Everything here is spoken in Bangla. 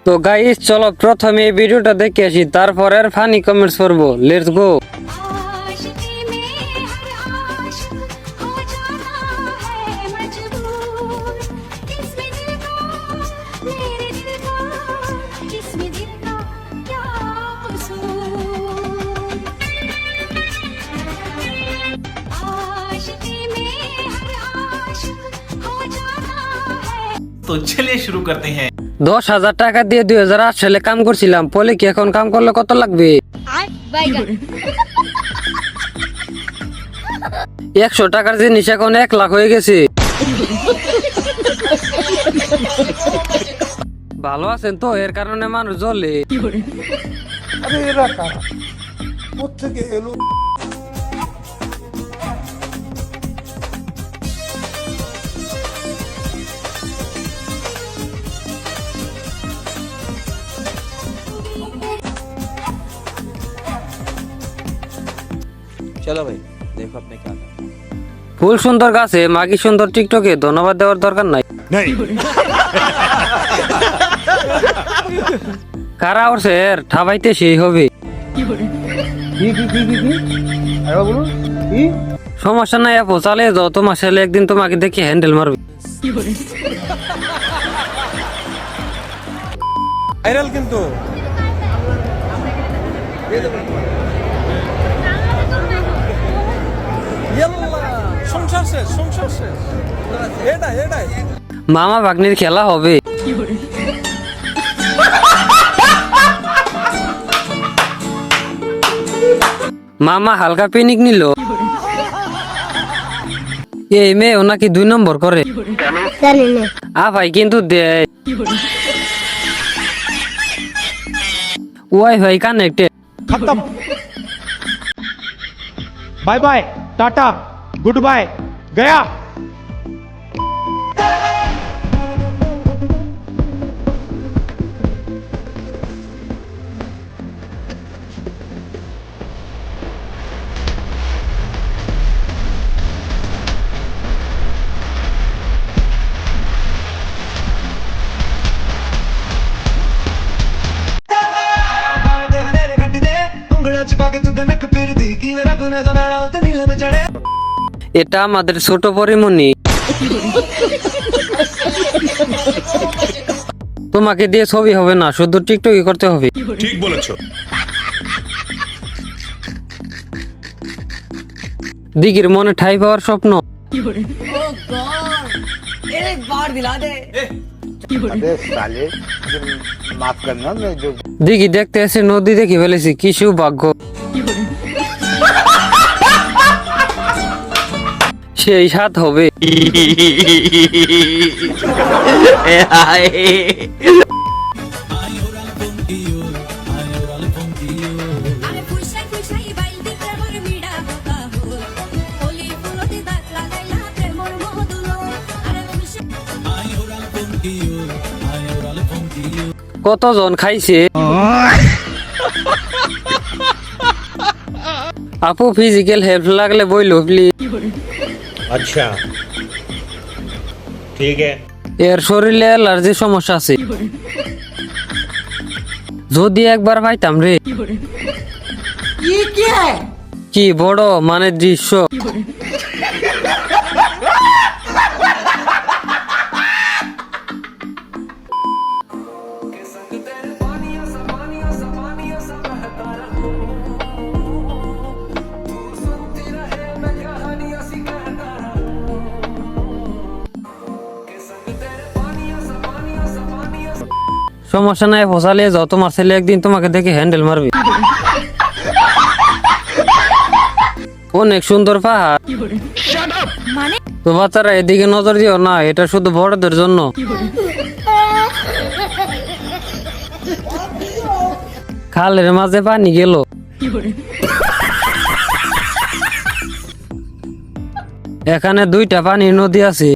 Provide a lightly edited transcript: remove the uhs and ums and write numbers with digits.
তো গাইস চলো প্রথমে এই ভিডিওটা দেখে আসি, তারপরে আর ফানি কমেন্টস করবো। Let's go. आशिकी में हर आशिक हो जाना है मजबूर इसमें दिल का मेरे दिल का इसमें दिल का क्या कसूर आशिकी में हर आशिक हो जाना है। तो चलिए शुरू करते हैं। 10,000 টাকা দিয়ে 2008 সালে কাম করছিলাম, বলে কি এখন কাম করলে কত লাগবে? 100 টাকার জিনিস এখন 1 লাখ হয়ে গেছে। ভালো আছেন তো? এর কারণে মানুষ জ্বলে। আরে এরা কারা? কোত্থেকে এলো? चलो भाई देखो अपने क्या करना है। ফুল সুন্দর গাছে মাগি সুন্দর টিকটকে ধন্যবাদ দেওয়ার দরকার নাই। কারা ওর স্যার ঠাবাইতে সেই হবে। সমস্যা নাই আপু, চালিয়ে যাও। তোমার ছেলে একদিন তোমাকে দেখে হ্যান্ডেল মারবে। ভাইরাল কিন্তু সংসার শেষ এটাই মামা ভাগ্নির খেলা হবে। মামা হালকা পিনিক নিল। এই মেয়ে ওনাকে 2 নম্বর করে। ভাই কিন্তু দেয়। WiFi connected. खत्म bye bye tata good bye गया। এটা আমাদের ছোট পরিমণি। তোমাকে দিয়ে ছবি হবে না, শুধু টিকটকই করতে হবে। ঠিক বলেছো। দিঘির মনে ঠাই পাওয়ার স্বপ্ন। দিঘি দেখতে এসে নদী দেখে ফেলেছি, কি সৌভাগ্য। সেই সাথ হবে। अरे खुशाई खुशाई बाईलदी प्रेमर मिडा होता हो होली फुलोटी दात लागायला प्रेमर मोहदुलो अरे खुशाई কতজন খাইছে? আপু ফিজিক্যাল হেল্প লাগলে বইলো প্লিজ। अच्छा ठीक है। এর শরীরে অ্যালার্জির সমস্যা আছে। যদি একবার পাইতাম রে। কি বড় মানে দৃশ্য। সমস্যা নাই, ফসালিয়ে যাও। তোমার ছেলে একদিন তোমাকে দেখে হ্যান্ডেল মারবে। অনেক সুন্দর পাহাড়। তো বাচ্চারা এদিকে নজর দিও না, এটা শুধু বড়দের জন্য। খালের মাঝে পানি গেল। এখানে 2টা পানির নদী আছে।